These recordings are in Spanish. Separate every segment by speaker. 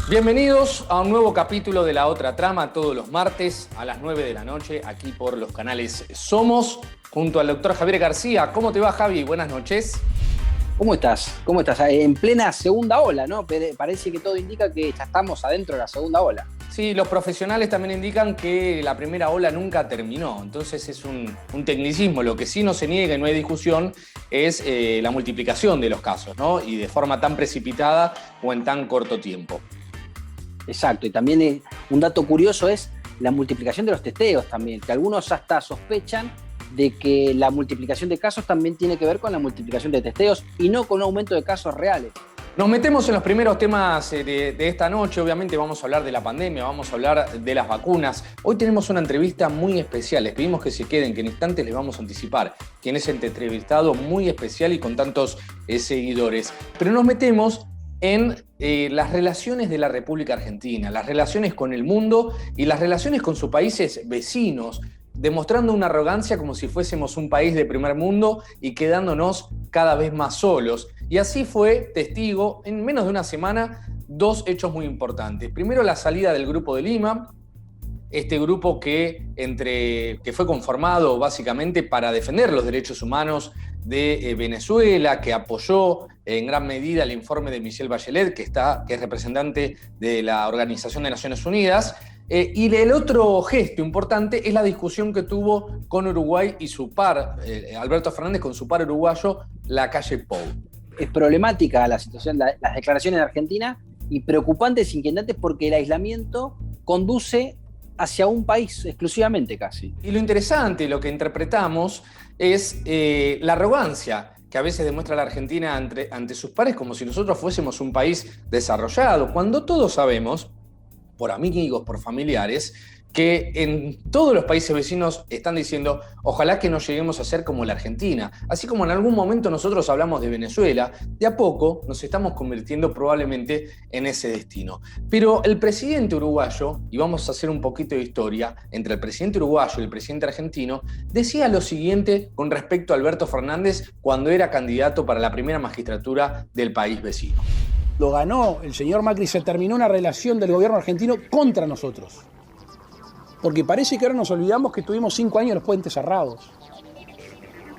Speaker 1: Bienvenidos a un nuevo capítulo de La Otra Trama, todos los martes a las 9 de la noche, aquí por los canales Somos, junto al doctor Javier García. ¿Cómo te va, Javi? Buenas noches.
Speaker 2: ¿Cómo estás? ¿Cómo estás? En plena segunda ola, ¿no? Parece que todo indica que ya estamos adentro de la segunda ola.
Speaker 1: Sí, los profesionales también indican que la primera ola nunca terminó, entonces es un tecnicismo. Lo que sí no se niega y no hay discusión es la multiplicación de los casos, ¿no? Y de forma tan precipitada o en tan corto tiempo.
Speaker 2: Exacto, y también un dato curioso es la multiplicación de los testeos también, que algunos hasta sospechan de que la multiplicación de casos también tiene que ver con la multiplicación de testeos y no con un aumento de casos reales.
Speaker 1: Nos metemos en los primeros temas de esta noche. Obviamente vamos a hablar de la pandemia, vamos a hablar de las vacunas. Hoy tenemos una entrevista muy especial. Les pedimos que se queden, que en instantes les vamos a anticipar quién es el entrevistado muy especial y con tantos seguidores. Pero nos metemos en las relaciones de la República Argentina, las relaciones con el mundo y las relaciones con sus países vecinos, demostrando una arrogancia como si fuésemos un país de primer mundo y quedándonos cada vez más solos. Y así fue testigo, en menos de una semana, dos hechos muy importantes. Primero, la salida del Grupo de Lima, este grupo que fue conformado básicamente para defender los derechos humanos de Venezuela, que apoyó en gran medida el informe de Michelle Bachelet, que es representante de la Organización de Naciones Unidas. Y el otro gesto importante es la discusión que tuvo con Uruguay y su par, Alberto Fernández, con su par uruguayo, Lacalle Pou.
Speaker 2: Es problemática la situación, las declaraciones de Argentina, y preocupantes, inquietantes, porque el aislamiento conduce hacia un país exclusivamente casi.
Speaker 1: Y lo interesante, lo que interpretamos, es la arrogancia que a veces demuestra la Argentina ante sus pares, como si nosotros fuésemos un país desarrollado, cuando todos sabemos, por amigos, por familiares, que en todos los países vecinos están diciendo ojalá que no lleguemos a ser como la Argentina. Así como en algún momento nosotros hablamos de Venezuela, de a poco nos estamos convirtiendo probablemente en ese destino. Pero el presidente uruguayo, y vamos a hacer un poquito de historia, entre el presidente uruguayo y el presidente argentino, decía lo siguiente con respecto a Alberto Fernández cuando era candidato para la primera magistratura del país vecino.
Speaker 3: Lo ganó el señor Macri, se terminó una relación del gobierno argentino contra nosotros. Porque parece que ahora nos olvidamos que tuvimos 5 años los puentes cerrados.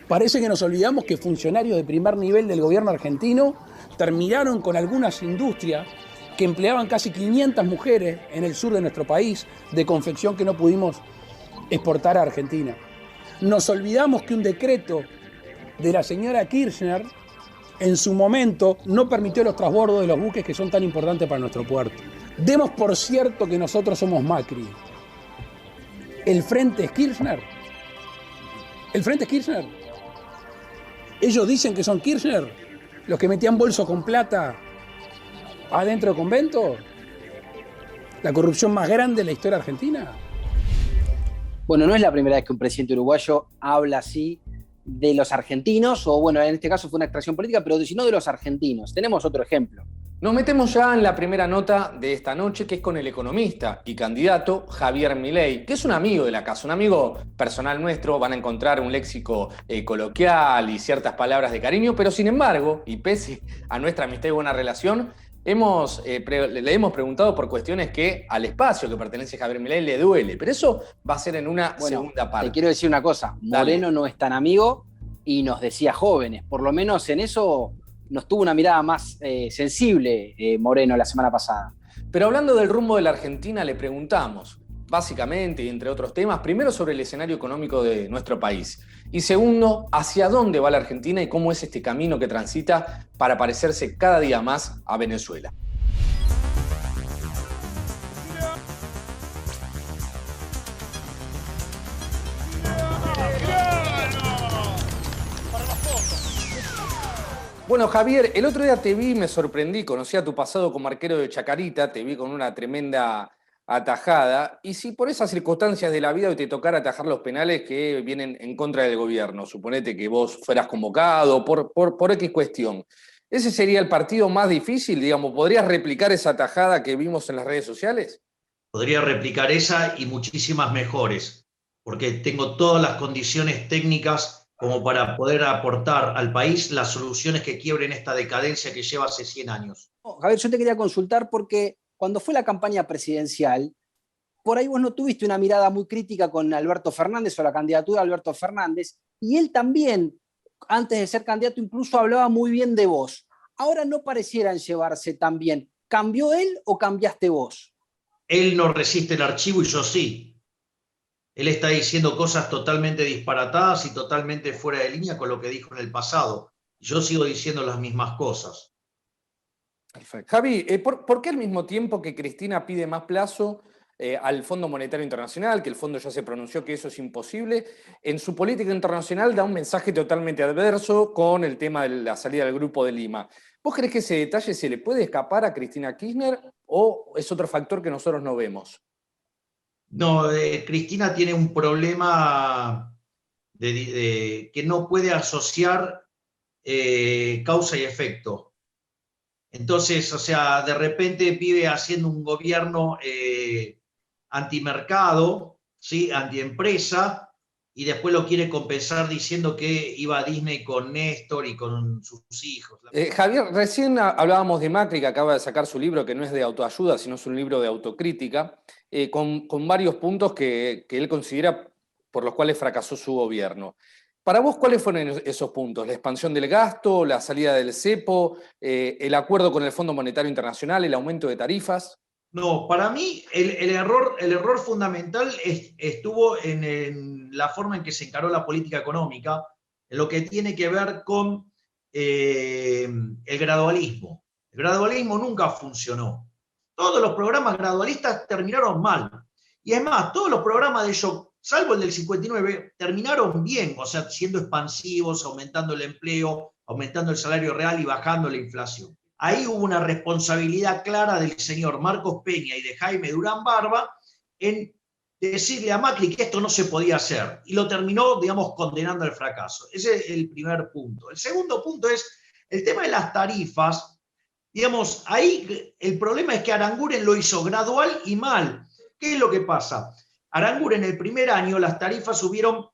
Speaker 3: Parece que nos olvidamos que funcionarios de primer nivel del gobierno argentino terminaron con algunas industrias que empleaban casi 500 mujeres en el sur de nuestro país de confección que no pudimos exportar a Argentina. Nos olvidamos que un decreto de la señora Kirchner en su momento no permitió los transbordos de los buques que son tan importantes para nuestro puerto. Demos por cierto que nosotros somos Macri. ¿El frente es Kirchner? ¿El frente es Kirchner? ¿Ellos dicen que son Kirchner? ¿Los que metían bolsos con plata adentro de conventos? ¿La corrupción más grande de la historia argentina?
Speaker 2: Bueno, no es la primera vez que un presidente uruguayo habla así de los argentinos, o bueno, en este caso fue una extracción política, pero si no de los argentinos. Tenemos otro ejemplo.
Speaker 1: Nos metemos ya en la primera nota de esta noche, que es con el economista y candidato Javier Milei, que es un amigo de la casa, un amigo personal nuestro. Van a encontrar un léxico coloquial y ciertas palabras de cariño, pero sin embargo, y pese a nuestra amistad y buena relación, le hemos preguntado por cuestiones que al espacio que pertenece a Javier Milei le duele, pero eso va a ser en una segunda parte.
Speaker 2: Te quiero decir una cosa, Moreno no es tan amigo y nos decía jóvenes, por lo menos en eso nos tuvo una mirada más sensible Moreno la semana pasada.
Speaker 1: Pero hablando del rumbo de la Argentina, le preguntamos, básicamente, y entre otros temas, primero sobre el escenario económico de nuestro país, y segundo, hacia dónde va la Argentina y cómo es este camino que transita para parecerse cada día más a Venezuela. Bueno, Javier, el otro día te vi, me sorprendí, conocía tu pasado como arquero de Chacarita, te vi con una tremenda atajada, y si por esas circunstancias de la vida hoy te tocara atajar los penales que vienen en contra del gobierno, suponete que vos fueras convocado por X cuestión, ¿ese sería el partido más difícil? Digamos, ¿podrías replicar esa atajada que vimos en las redes sociales?
Speaker 4: Podría replicar esa y muchísimas mejores, porque tengo todas las condiciones técnicas como para poder aportar al país las soluciones que quiebren esta decadencia que lleva hace 100 años.
Speaker 2: Javier, yo te quería consultar porque cuando fue la campaña presidencial, por ahí vos no tuviste una mirada muy crítica con Alberto Fernández o la candidatura de Alberto Fernández, y él también, antes de ser candidato, incluso hablaba muy bien de vos. Ahora no parecieran llevarse tan bien. ¿Cambió él o cambiaste vos?
Speaker 4: Él no resiste el archivo y yo sí. Él está diciendo cosas totalmente disparatadas y totalmente fuera de línea con lo que dijo en el pasado. Yo sigo diciendo las mismas cosas.
Speaker 1: Perfecto. Javi, ¿por qué al mismo tiempo que Cristina pide más plazo al Fondo Monetario Internacional, que el fondo ya se pronunció que eso es imposible, en su política internacional da un mensaje totalmente adverso con el tema de la salida del Grupo de Lima? ¿Vos creés que ese detalle se le puede escapar a Cristina Kirchner o es otro factor que nosotros no vemos?
Speaker 4: No, Cristina tiene un problema que no puede asociar causa y efecto. Entonces, o sea, de repente vive haciendo un gobierno antimercado, ¿sí? Antiempresa, y después lo quiere compensar diciendo que iba a Disney con Néstor y con sus hijos.
Speaker 1: Javier, recién hablábamos de Macri, que acaba de sacar su libro, que no es de autoayuda, sino es un libro de autocrítica, con varios puntos que él considera por los cuales fracasó su gobierno. Para vos, ¿cuáles fueron esos puntos? ¿La expansión del gasto, la salida del cepo, el acuerdo con el Fondo Monetario Internacional, el aumento de tarifas?
Speaker 4: No, para mí el error fundamental estuvo en la forma en que se encaró la política económica, en lo que tiene que ver con el gradualismo. El gradualismo nunca funcionó. Todos los programas gradualistas terminaron mal. Y es más, todos los programas de shock, salvo el del 59, terminaron bien, o sea, siendo expansivos, aumentando el empleo, aumentando el salario real y bajando la inflación. Ahí hubo una responsabilidad clara del señor Marcos Peña y de Jaime Durán Barba en decirle a Macri que esto no se podía hacer, y lo terminó, digamos, condenando al fracaso. Ese es el primer punto. El segundo punto es el tema de las tarifas. Digamos, ahí el problema es que Aranguren lo hizo gradual y mal. ¿Qué es lo que pasa? Aranguren en el primer año las tarifas subieron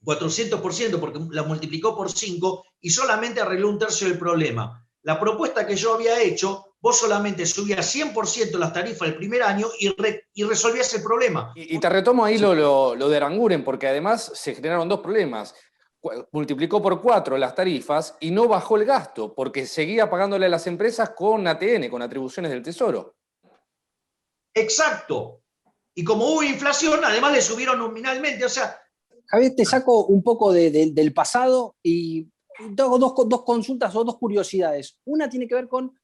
Speaker 4: 400% porque la multiplicó por 5 y solamente arregló un tercio del problema. La propuesta que yo había hecho, vos solamente subías 100% las tarifas el primer año y resolvías el problema.
Speaker 1: Y te retomo ahí lo de Aranguren, porque además se generaron dos problemas. Multiplicó por 4 las tarifas y no bajó el gasto, porque seguía pagándole a las empresas con ATN, con atribuciones del Tesoro.
Speaker 4: Exacto. Y como hubo inflación, además le subieron nominalmente. O sea,
Speaker 2: Javier, te saco un poco del pasado y dos consultas o dos curiosidades. Una tiene que ver con,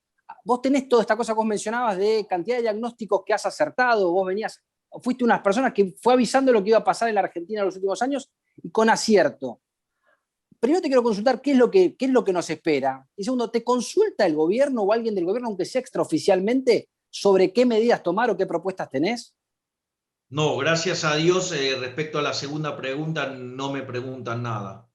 Speaker 2: vos tenés toda esta cosa que vos mencionabas de cantidad de diagnósticos que has acertado, vos fuiste una persona que fue avisando lo que iba a pasar en la Argentina en los últimos años y con acierto. Primero te quiero consultar qué es lo que nos espera. Y segundo, ¿te consulta el gobierno o alguien del gobierno, aunque sea extraoficialmente, sobre qué medidas tomar o qué propuestas tenés?
Speaker 4: no, gracias a Dios, respecto a la segunda pregunta, no me preguntan nada.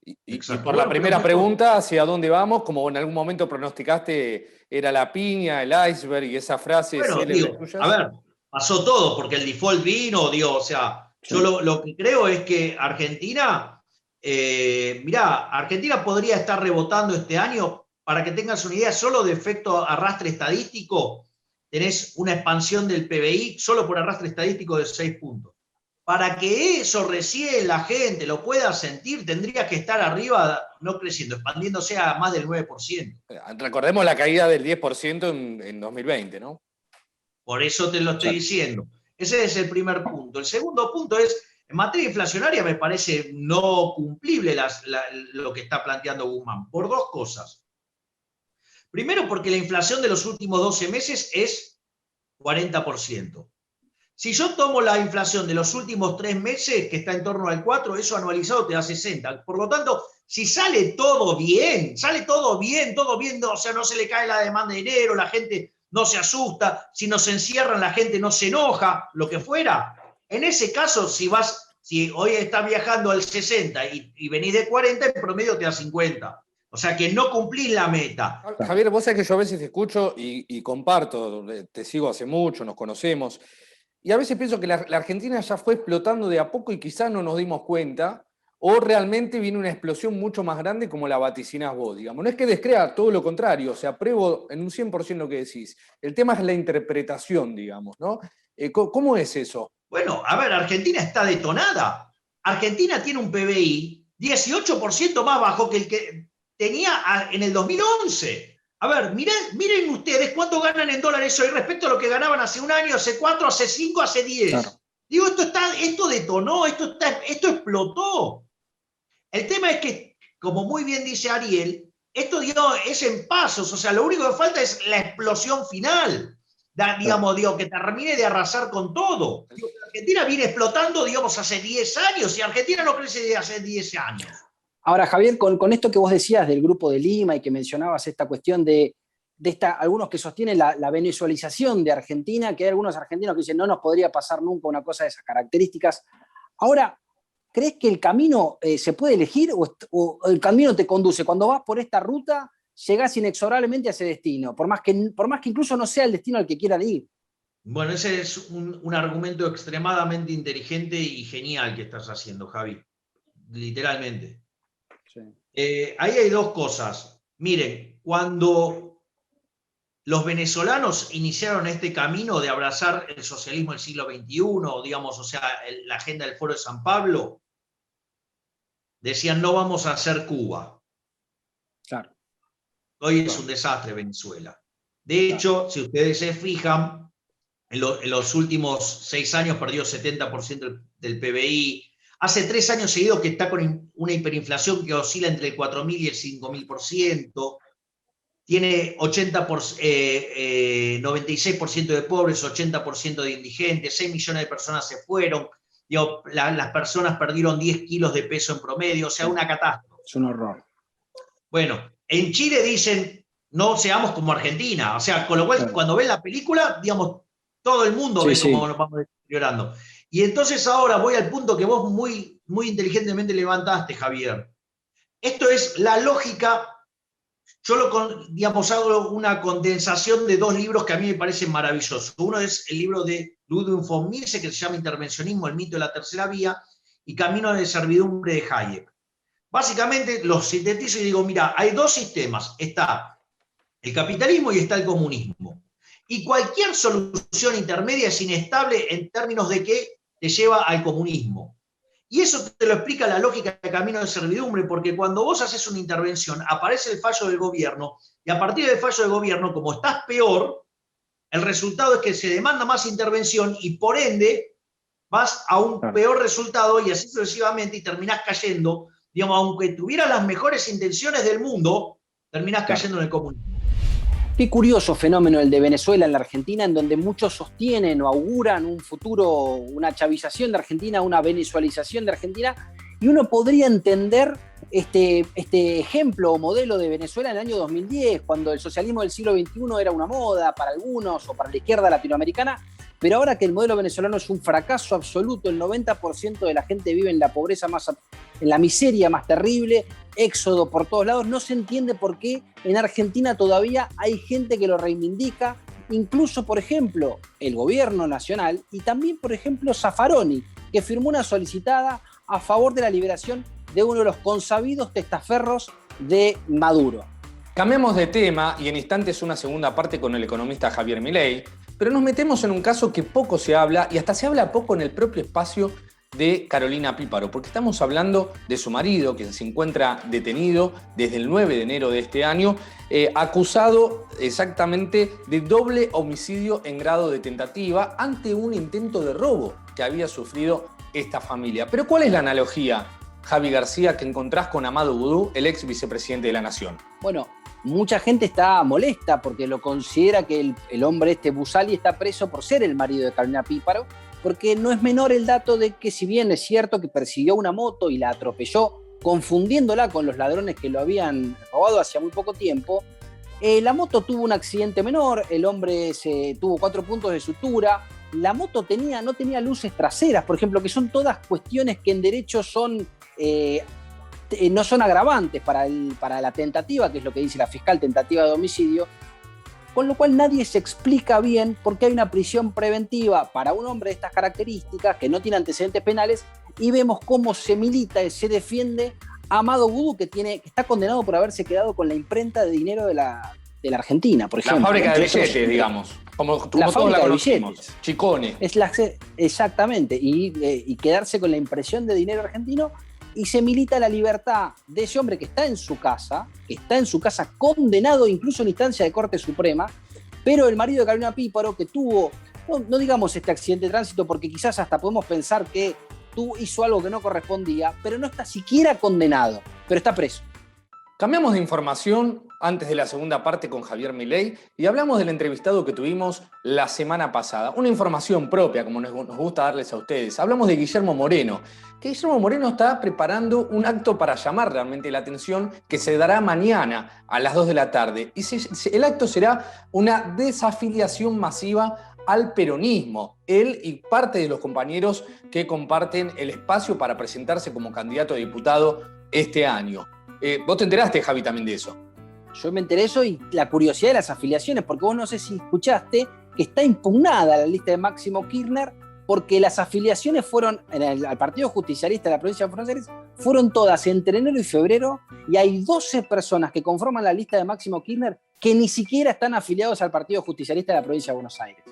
Speaker 1: Y por la primera pregunta, ¿hacia dónde vamos? Como en algún momento pronosticaste, era la piña, el iceberg y esa frase célebre tuya.
Speaker 4: A ver, pasó todo, porque el default vino, o sea, yo lo que creo es que Argentina, mirá, Argentina podría estar rebotando este año, para que tengas una idea, solo de efecto arrastre estadístico, tenés una expansión del PBI solo por arrastre estadístico de 6 puntos. Para que eso recién la gente lo pueda sentir, tendría que estar arriba, no creciendo, expandiéndose a más del 9%.
Speaker 1: Recordemos la caída del 10% en 2020, ¿no?
Speaker 4: Por eso te lo estoy diciendo. Ese es el primer punto. El segundo punto es, en materia inflacionaria me parece no cumplible lo que está planteando Guzmán, por dos cosas. Primero, porque la inflación de los últimos 12 meses es 40%. Si yo tomo la inflación de los últimos 3 meses, que está en torno al 4, eso anualizado te da 60. Por lo tanto, si sale todo bien, o sea, no se le cae la demanda de dinero, la gente no se asusta, si nos encierran la gente no se enoja, lo que fuera. En ese caso, si hoy estás viajando al 60 y venís de 40, en promedio te da 50. O sea que no cumplís la meta.
Speaker 1: Javier, vos sabés que yo a veces te escucho y comparto, te sigo hace mucho, nos conocemos, y a veces pienso que la Argentina ya fue explotando de a poco y quizás no nos dimos cuenta, ¿O realmente viene una explosión mucho más grande como la vaticinás vos? Digamos, no es que descrea, todo lo contrario, o sea, apruebo en un 100% lo que decís. El tema es la interpretación, digamos, ¿no? ¿Cómo es eso?
Speaker 4: Bueno, a ver, Argentina está detonada. Argentina tiene un PBI 18% más bajo que el que tenía en el 2011. A ver, miren ustedes cuánto ganan en dólares hoy respecto a lo que ganaban hace un año, hace 4, hace 5, hace 10. Claro. Digo, esto detonó, esto explotó. El tema es que, como muy bien dice Ariel, esto es en pasos, o sea, lo único que falta es la explosión final, digamos, que termine de arrasar con todo. Argentina viene explotando, digamos, hace 10 años, y Argentina no crece desde hace 10 años.
Speaker 2: Ahora, Javier, con esto que vos decías del Grupo de Lima y que mencionabas esta cuestión de algunos que sostienen la venezuelización de Argentina, que hay algunos argentinos que dicen no nos podría pasar nunca una cosa de esas características. Ahora, ¿crees que el camino se puede elegir o el camino te conduce? Cuando vas por esta ruta, llegás inexorablemente a ese destino, por más que incluso no sea el destino al que quieran ir.
Speaker 4: Bueno, ese es un argumento extremadamente inteligente y genial que estás haciendo, Javi. Literalmente. Sí. Ahí hay dos cosas. Miren, cuando los venezolanos iniciaron este camino de abrazar el socialismo del siglo XXI, digamos, o sea, la agenda del Foro de San Pablo, decían no vamos a hacer Cuba.
Speaker 2: Claro.
Speaker 4: Hoy es un desastre Venezuela. De hecho, si ustedes se fijan, en los últimos 6 años perdió 70% del PBI. Hace 3 años seguidos que está con una hiperinflación que oscila entre el 4.000 y el 5.000%. Tiene 96% de pobres, 80% de indigentes, 6 millones de personas se fueron. Las personas perdieron 10 kilos de peso en promedio, o sea, una catástrofe.
Speaker 2: Es un horror.
Speaker 4: Bueno, en Chile dicen, no seamos como Argentina, o sea, con lo cual, cuando ven la película, digamos, todo el mundo ve cómo nos vamos deteriorando. Y entonces ahora voy al punto que vos muy, muy inteligentemente levantaste, Javier. Esto es la lógica, digamos, hago una condensación de 2 libros que a mí me parecen maravillosos. Uno es el libro de Ludwig von Mises, que se llama Intervencionismo, el mito de la tercera vía, y Camino de servidumbre de Hayek. Básicamente los sintetizo y digo, mira, hay 2 sistemas. Está el capitalismo y está el comunismo. Y cualquier solución intermedia es inestable en términos de que te lleva al comunismo. Y eso te lo explica la lógica de Camino de servidumbre, porque cuando vos haces una intervención, aparece el fallo del gobierno, y a partir del fallo del gobierno, como estás peor, el resultado es que se demanda más intervención y por ende vas a un peor resultado y así sucesivamente y terminás cayendo, digamos, aunque tuvieras las mejores intenciones del mundo, terminás cayendo en el comunismo.
Speaker 2: Qué curioso fenómeno el de Venezuela en la Argentina, en donde muchos sostienen o auguran un futuro, una chavización de Argentina, una venezualización de Argentina, y uno podría entender este ejemplo o modelo de Venezuela en el año 2010, cuando el socialismo del siglo XXI era una moda para algunos o para la izquierda latinoamericana, pero ahora que el modelo venezolano es un fracaso absoluto, el 90% de la gente vive en la pobreza en la miseria más terrible, éxodo por todos lados, no se entiende por qué en Argentina todavía hay gente que lo reivindica, incluso, por ejemplo, el gobierno nacional y también, por ejemplo, Zaffaroni, que firmó una solicitada a favor de la liberación de uno de los consabidos testaferros de Maduro.
Speaker 1: Cambiamos de tema y en instantes una segunda parte con el economista Javier Milei, pero nos metemos en un caso que poco se habla y hasta se habla poco en el propio espacio de Carolina Píparo, porque estamos hablando de su marido, que se encuentra detenido desde el 9 de enero de este año, acusado exactamente de doble homicidio en grado de tentativa ante un intento de robo que había sufrido esta familia. Pero ¿cuál es la analogía, Javi García, que encontrás con Amado Boudou, el ex vicepresidente de la Nación?
Speaker 2: Bueno, mucha gente está molesta porque lo considera que el hombre Busali está preso por ser el marido de Carolina Píparo, porque no es menor el dato de que, si bien es cierto que persiguió una moto y la atropelló, confundiéndola con los ladrones que lo habían robado hacía muy poco tiempo, la moto tuvo un accidente menor, el hombre tuvo 4 puntos de sutura, la moto no tenía luces traseras, por ejemplo, que son todas cuestiones que en derecho no son agravantes para la tentativa, que es lo que dice la fiscal, tentativa de homicidio, con lo cual nadie se explica bien por qué hay una prisión preventiva para un hombre de estas características, que no tiene antecedentes penales, y vemos cómo se milita y se defiende a Amado Vudú, que está condenado por haberse quedado con la imprenta de dinero de la Argentina, por ejemplo.
Speaker 1: La fábrica de
Speaker 2: Entre
Speaker 1: billetes,
Speaker 2: otros,
Speaker 1: digamos. Como
Speaker 2: la
Speaker 1: todos
Speaker 2: fábrica
Speaker 1: la
Speaker 2: de
Speaker 1: conocimos.
Speaker 2: billetes.
Speaker 1: Chicone.
Speaker 2: Exactamente, y quedarse con la impresión de dinero argentino, y se milita la libertad de ese hombre que está en su casa, condenado incluso en instancia de Corte Suprema, pero el marido de Carolina Píparo, que tuvo, no digamos este accidente de tránsito, porque quizás hasta podemos pensar que hizo algo que no correspondía, pero no está siquiera condenado, pero está preso.
Speaker 1: Cambiamos de información antes de la segunda parte con Javier Milei y hablamos del entrevistado que tuvimos la semana pasada. Una información propia, como nos gusta darles a ustedes. Hablamos de Guillermo Moreno, que Guillermo Moreno está preparando un acto para llamar realmente la atención que se dará mañana a las 2 de la tarde. Y el acto será una desafiliación masiva al peronismo. Él y parte de los compañeros que comparten el espacio para presentarse como candidato a diputado este año. Vos te enteraste, Javi, también de eso.
Speaker 2: Yo me enteré eso y la curiosidad de las afiliaciones, porque vos no sé si escuchaste que está impugnada la lista de Máximo Kirchner porque las afiliaciones fueron al Partido Justicialista de la provincia de Buenos Aires, fueron todas entre enero y febrero, y hay 12 personas que conforman la lista de Máximo Kirchner que ni siquiera están afiliados al Partido Justicialista de la provincia de Buenos Aires.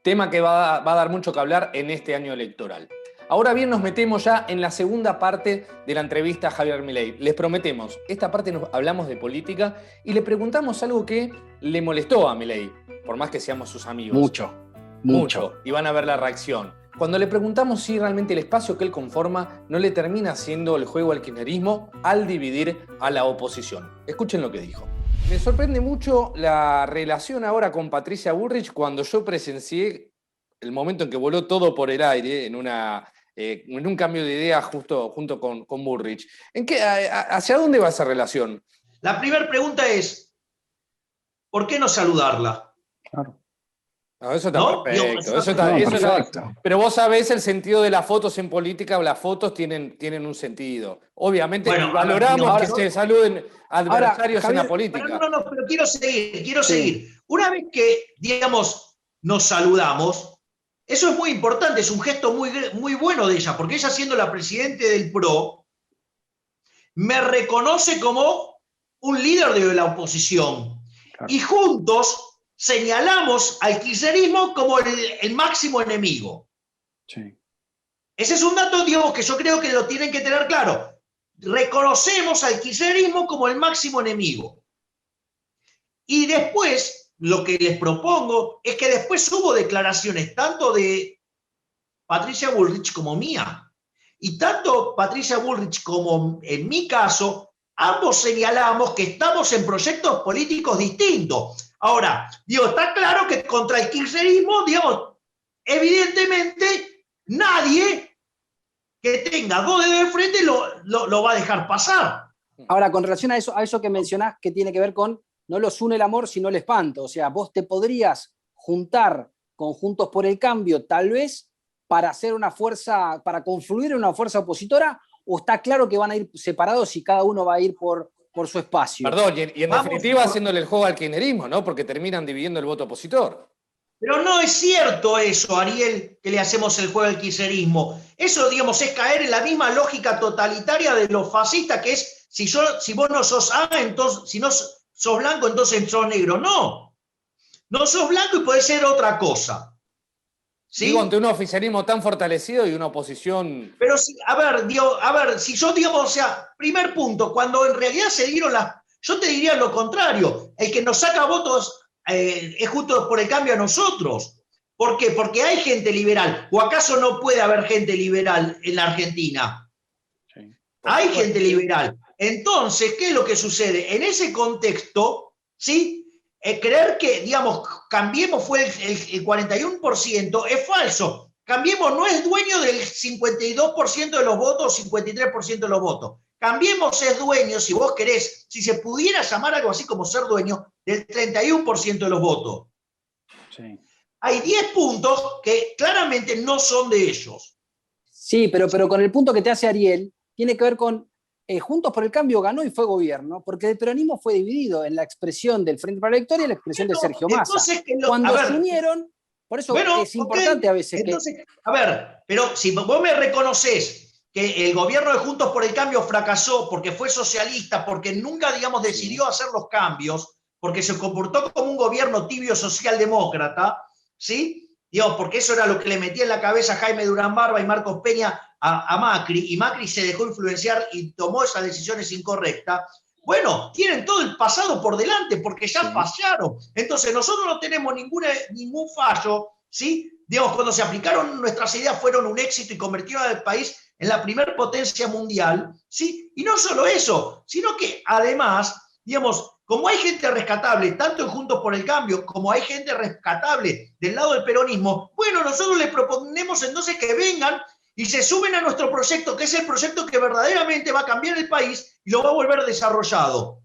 Speaker 1: Tema que va a dar mucho que hablar en este año electoral. Ahora bien, nos metemos ya en la segunda parte de la entrevista a Javier Milei. Les prometemos, esta parte hablamos de política y le preguntamos algo que le molestó a Milei, por más que seamos sus amigos. Mucho. Y van a ver la reacción. Cuando le preguntamos si realmente el espacio que él conforma no le termina haciendo el juego al kirchnerismo al dividir a la oposición. Escuchen lo que dijo. Me sorprende mucho la relación ahora con Patricia Bullrich cuando yo presencié el momento en que voló todo por el aire en un cambio de idea junto con Bullrich. ¿Hacia dónde va esa relación?
Speaker 4: La primera pregunta es, ¿por qué no saludarla?
Speaker 3: Claro.
Speaker 1: No, eso está
Speaker 4: ¿No?
Speaker 1: perfecto.
Speaker 4: Digo,
Speaker 1: Eso está
Speaker 3: perfecto.
Speaker 1: pero vos sabés el sentido de las fotos en política, las fotos tienen un sentido. Obviamente valoramos que se saluden adversarios en la política.
Speaker 4: Pero quiero seguir. Una vez que, digamos, nos saludamos, eso es muy importante, es un gesto muy, muy bueno de ella, porque ella, siendo la presidente del PRO, me reconoce como un líder de la oposición. Claro. Y juntos señalamos al kirchnerismo como el máximo enemigo.
Speaker 3: Sí.
Speaker 4: Ese es un dato, digamos, que yo creo que lo tienen que tener claro. Reconocemos al kirchnerismo como el máximo enemigo. Y después, lo que les propongo es que después hubo declaraciones tanto de Patricia Bullrich como mía. Y tanto Patricia Bullrich como en mi caso, ambos señalamos que estamos en proyectos políticos distintos. Ahora, está claro que contra el kirchnerismo, evidentemente nadie que tenga dos dedos de frente lo va a dejar pasar.
Speaker 2: Ahora, con relación a eso que mencionás, que tiene que ver con no los une el amor, sino el espanto. O sea, vos te podrías juntar con Juntos por el Cambio, tal vez, para hacer una fuerza, para confluir en una fuerza opositora, o está claro que van a ir separados y cada uno va a ir por su espacio.
Speaker 1: Perdón, y en definitiva haciéndole el juego al kirchnerismo, ¿no? Porque terminan dividiendo el voto opositor.
Speaker 4: Pero no es cierto eso, Ariel, que le hacemos el juego al kirchnerismo. Eso, es caer en la misma lógica totalitaria de los fascistas, que es, si vos no sos A, entonces, si no sos blanco, entonces sos negro. No sos blanco y podés ser otra cosa. ¿Sí?
Speaker 1: Digo, ante un oficialismo tan fortalecido y una oposición...
Speaker 4: Pero, si yo, primer punto, cuando en realidad se dieron yo te diría lo contrario, el que nos saca votos es Juntos por el Cambio a nosotros. ¿Por qué? Porque hay gente liberal. ¿O acaso no puede haber gente liberal en la Argentina? Sí. Hay gente liberal. Entonces, ¿qué es lo que sucede? En ese contexto, ¿sí? Creer que, Cambiemos fue el 41%, es falso. Cambiemos no es dueño del 52% de los votos, 53% de los votos. Cambiemos es dueño, si vos querés, si se pudiera llamar algo así como ser dueño, del 31% de los votos. Sí. Hay 10 puntos que claramente no son de ellos.
Speaker 2: Sí, pero con el punto que te hace Ariel, tiene que ver con Juntos por el Cambio ganó y fue gobierno, porque el peronismo fue dividido en la expresión del Frente para la Victoria y la expresión de Sergio Massa. Cuando se unieron, por eso es importante a veces
Speaker 4: pero si vos me reconocés que el gobierno de Juntos por el Cambio fracasó porque fue socialista, porque nunca, digamos, decidió hacer los cambios, porque se comportó como un gobierno tibio socialdemócrata, ¿sí? Digamos, porque eso era lo que le metía en la cabeza Jaime Durán Barba y Marcos Peña a Macri, y Macri se dejó influenciar y tomó esas decisiones incorrectas. Bueno, tienen todo el pasado por delante porque ya fallaron. Entonces nosotros no tenemos ningún fallo, ¿sí? Digamos, cuando se aplicaron nuestras ideas fueron un éxito y convirtieron al país en la primer potencia mundial, ¿sí? Y no solo eso, sino que además, digamos, como hay gente rescatable, tanto en Juntos por el Cambio, como hay gente rescatable del lado del peronismo, bueno, nosotros les proponemos entonces que vengan y se sumen a nuestro proyecto, que es el proyecto que verdaderamente va a cambiar el país y lo va a volver desarrollado.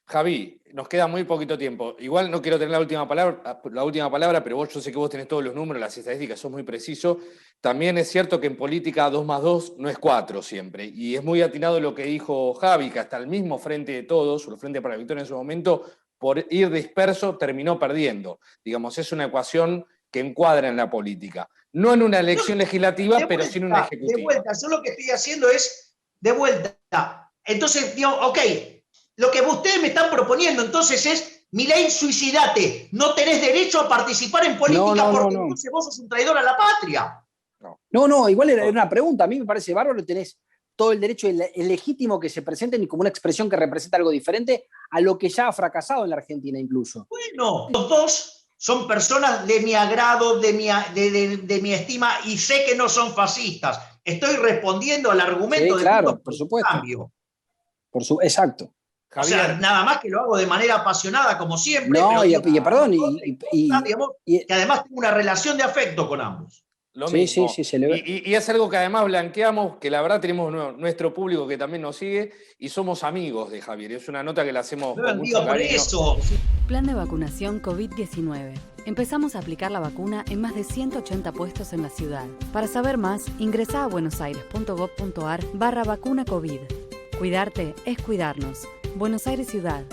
Speaker 1: Javi, nos queda muy poquito tiempo. Igual no quiero tener la última palabra, pero yo sé que vos tenés todos los números, las estadísticas, sos muy preciso. También es cierto que en política 2 más 2 no es 4 siempre. Y es muy atinado lo que dijo Javi, que hasta el mismo Frente de Todos, o el Frente para la Victoria en su momento, por ir disperso, terminó perdiendo. Digamos, es una ecuación que encuadra en la política. No en una elección legislativa, pero sí en una ejecutiva.
Speaker 4: De vuelta, yo lo que estoy haciendo es, de vuelta. Entonces, digo, ok, lo que ustedes me están proponiendo entonces es, Milei, suicidate, no tenés derecho a participar en política porque entonces vos sos un traidor a la patria.
Speaker 2: No, igual era una pregunta, a mí me parece bárbaro, tenés todo el derecho, el legítimo que se presenten y como una expresión que representa algo diferente a lo que ya ha fracasado en la Argentina incluso.
Speaker 4: Bueno, los dos son personas de mi agrado, de mi estima, y sé que no son fascistas. Estoy respondiendo al argumento de
Speaker 2: claro, por supuesto.
Speaker 4: Cambio.
Speaker 2: Exacto.
Speaker 1: Javier.
Speaker 4: O sea, nada más que lo hago de manera apasionada, como siempre.
Speaker 2: No,
Speaker 4: pero
Speaker 2: perdón.
Speaker 4: Que además tengo una relación de afecto con ambos.
Speaker 1: Lo mismo.
Speaker 2: Sí, se le ve.
Speaker 1: Y es algo que además blanqueamos, que la verdad tenemos nuestro público que también nos sigue y somos amigos de Javier. Es una nota que le hacemos con mucho cariño.
Speaker 4: Eso.
Speaker 5: Plan de vacunación COVID-19. Empezamos a aplicar la vacuna en más de 180 puestos en la ciudad. Para saber más, ingresá a buenosaires.gov.ar/vacuna COVID. Cuidarte es cuidarnos. Buenos Aires Ciudad.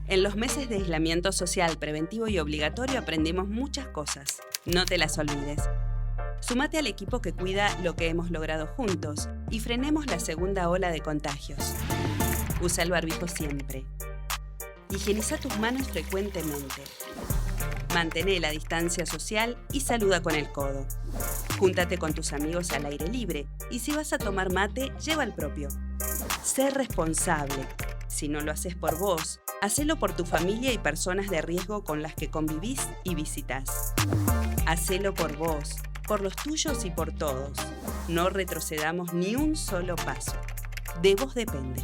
Speaker 6: En los meses de aislamiento social preventivo y obligatorio aprendimos muchas cosas. No te las olvides. Sumate al equipo que cuida lo que hemos logrado juntos y frenemos la segunda ola de contagios. Usa el barbijo siempre. Higieniza tus manos frecuentemente. Mantén la distancia social y saluda con el codo. Júntate con tus amigos al aire libre y si vas a tomar mate, lleva el propio. Sé responsable. Si no lo haces por vos, hacelo por tu familia y personas de riesgo con las que convivís y visitás. Hacelo por vos, por los tuyos y por todos. No retrocedamos ni un solo paso. De vos depende.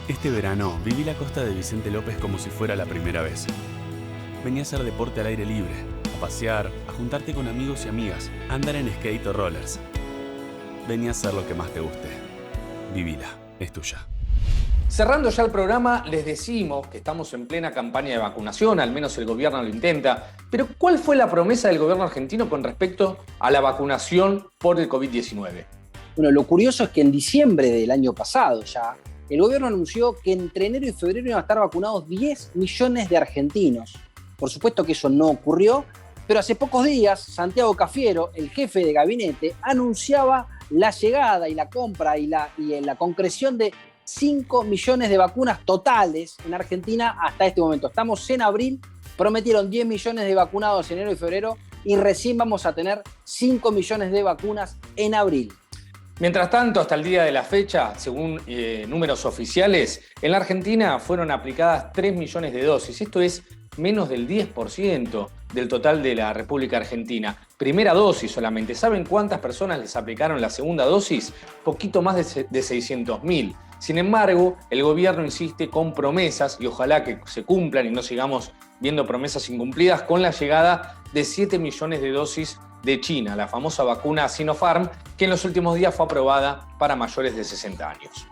Speaker 7: Este verano viví la costa de Vicente López como si fuera la primera vez. Vení a hacer deporte al aire libre, a pasear, a juntarte con amigos y amigas, a andar en skate o rollers. Vení a hacer lo que más te guste. Vivila, es tuya.
Speaker 1: Cerrando ya el programa, les decimos que estamos en plena campaña de vacunación, al menos el gobierno lo intenta, pero ¿cuál fue la promesa del gobierno argentino con respecto a la vacunación por el COVID-19?
Speaker 2: Bueno, lo curioso es que en diciembre del año pasado ya, el gobierno anunció que entre enero y febrero iban a estar vacunados 10 millones de argentinos. Por supuesto que eso no ocurrió, pero hace pocos días Santiago Cafiero, el jefe de gabinete, anunciaba la llegada y la compra y la concreción de 5 millones de vacunas totales en Argentina hasta este momento. Estamos en abril, prometieron 10 millones de vacunados en enero y febrero y recién vamos a tener 5 millones de vacunas en abril.
Speaker 1: Mientras tanto, hasta el día de la fecha, según números oficiales, en la Argentina fueron aplicadas 3 millones de dosis. Esto es menos del 10% del total de la República Argentina. Primera dosis solamente. ¿Saben cuántas personas les aplicaron la segunda dosis? Poquito más de 600.000. Sin embargo, el gobierno insiste con promesas, y ojalá que se cumplan y no sigamos viendo promesas incumplidas, con la llegada de 7 millones de dosis de China, la famosa vacuna Sinopharm, que en los últimos días fue aprobada para mayores de 60 años.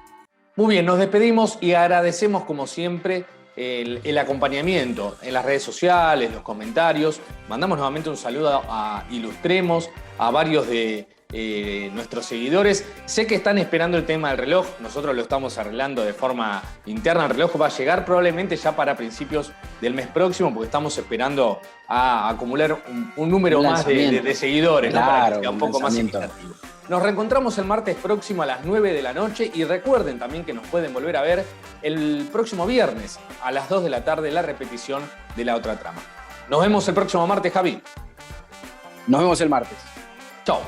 Speaker 1: Muy bien, nos despedimos y agradecemos como siempre el acompañamiento en las redes sociales, los comentarios. Mandamos nuevamente un saludo a Ilustremos, a varios de nuestros seguidores. Sé que están esperando el tema del reloj, nosotros lo estamos arreglando de forma interna. El reloj va a llegar probablemente ya para principios del mes próximo, porque estamos esperando a acumular un número más de seguidores,
Speaker 2: claro,
Speaker 1: ¿no? Para que sea un poco más equitativo. Nos reencontramos el martes próximo a las 9 de la noche y recuerden también que nos pueden volver a ver el próximo viernes a las 2 de la tarde la repetición de La Otra Trama. Nos vemos el próximo martes, Javi.
Speaker 2: Nos vemos el martes.
Speaker 1: Chao.